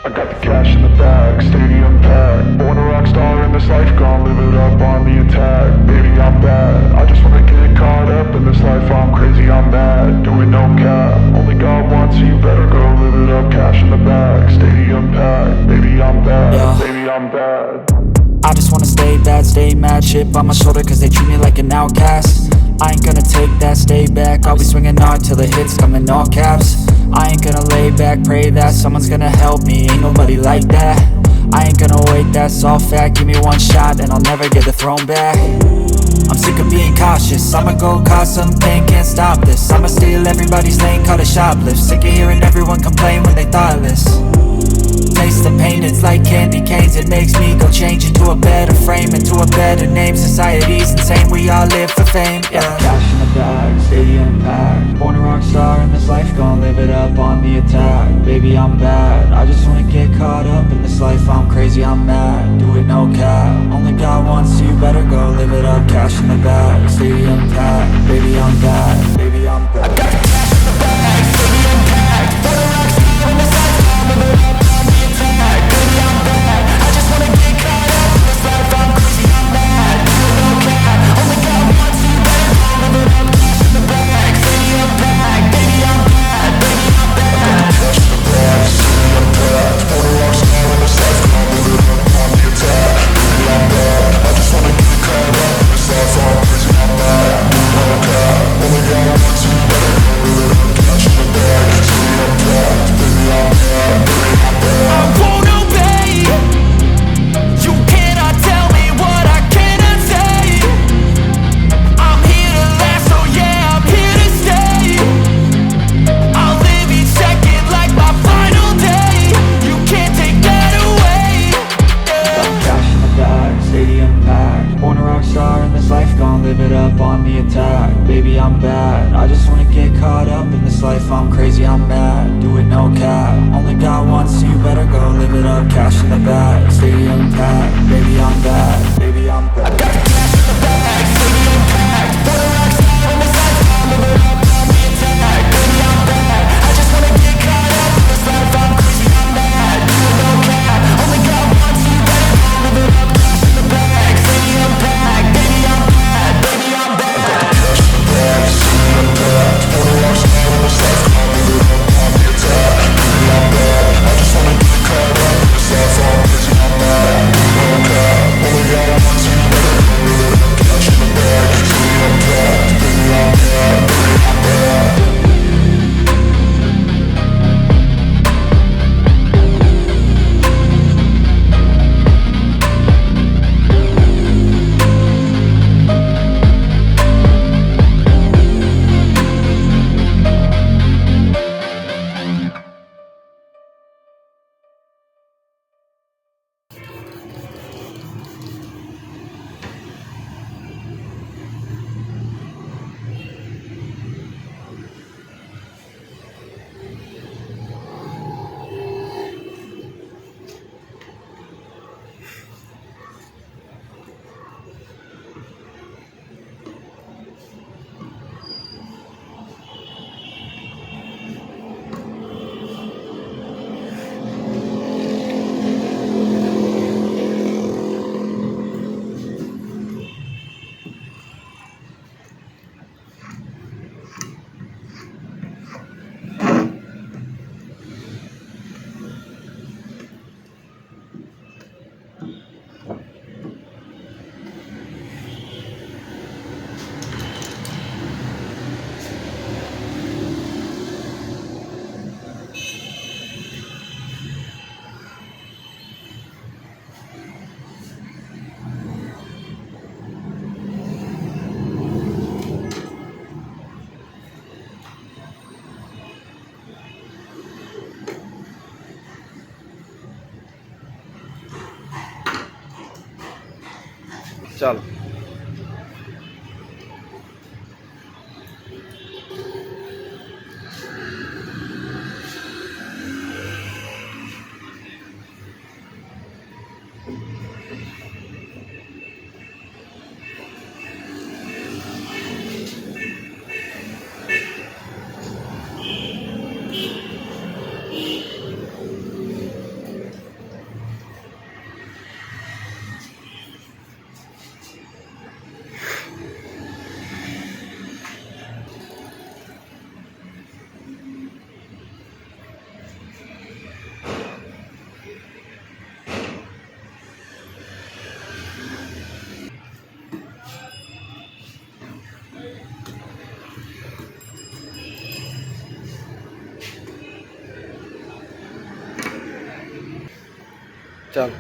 I got the cash in the bag, stadium packed. Born a rock star in this life, gon' live it up on the attack. Baby, I'm bad, I just wanna get caught up in this life. I'm crazy, I'm mad, doing no cap. Only God wants you, better go live it up. Cash in the bag, stadium packed. Baby, I'm bad, yeah. Baby, I'm bad. I just wanna stay bad, stay mad. Chip on my shoulder cause they treat me like an outcast. I ain't gonna take that, stay back. I'll be swinging hard till the hits come in all caps. I ain't gonna lay back, pray that someone's gonna help me. Ain't nobody like that. I ain't gonna wait, that's all fact. Give me one shot and I'll never get the throne back. I'm sick of being cautious, I'ma go cause some pain, can't stop this. I'ma steal everybody's lane, call it shoplift. Sick of hearing everyone complain when they thoughtless. Taste the pain, it's like candy canes. It makes me go change into a better frame, into a better name. Society's insane, we all live for fame, yeah. Cash in the bag, stadium packed. Born a rock star in this life, gon' live it up on the attack. Baby, I'm bad, I just wanna get caught up in this life. I'm crazy, I'm mad, do it no cap. Only God wants you, better go live it up. Cash in the bag, stadium packed. Baby, I'm bad, baby, I'm bad. I got the cash in the bag, stadium packed. Born a rock star in this life, gon' live it up on the attack. Baby, I'm bad, I just wanna get caught up in this life. I'm crazy, I'm mad, do it no cap. Only God wants you, better go live it up. Cash in the bag, stadium packed. Baby, I'm bad, baby, I'm bad. Cash in the bag, stadium packed. Born a rock star in this life, gon' live it up on the attack. Baby, I'm bad, I just wanna get caught up in this life. I'm crazy, I'm mad, do it no cap. Only God wants you, better go live it up. Cash in the bag, stadium packed. Baby, I'm bad, baby, I'm bad. I won't obey. You cannot tell me what I cannot say. I'm here to last, so yeah, I'm here to stay. I'll live each second like my final day. You can't take that away, yeah. Cash in the bag, stadium packed. Born a rock star in this life, gon' live it up on the attack. Baby, I'm bad, I just wanna get caught up in this life. I'm crazy, I'm mad, do it no cap. Only God wants you, better go live it up. Cash in the bag, stadium packed. Baby, I'm bad, baby, I'm bad. I got the cash in the bag, stadium packed. Born a rock star in this life, gon' live it up on the attack. Baby, I'm bad, I just wanna get caught up in this life. I'm crazy, I'm mad, do it no cap. Only God wants you, better go live it up. Cash in the bag, stadium packed. Baby, I'm bad, baby, I'm bad. I got the cash in the bag, stadium packed. Born a rock star in this life, gon' live it up on the attack. Baby, I'm bad, I just wanna get caught up in this life. I'm crazy, I'm mad, do it no cap. Only God wants you, better go live it up. Cash in the bag, stadium packed. Baby, I'm bad, baby, I'm bad. चल ਚੱਲ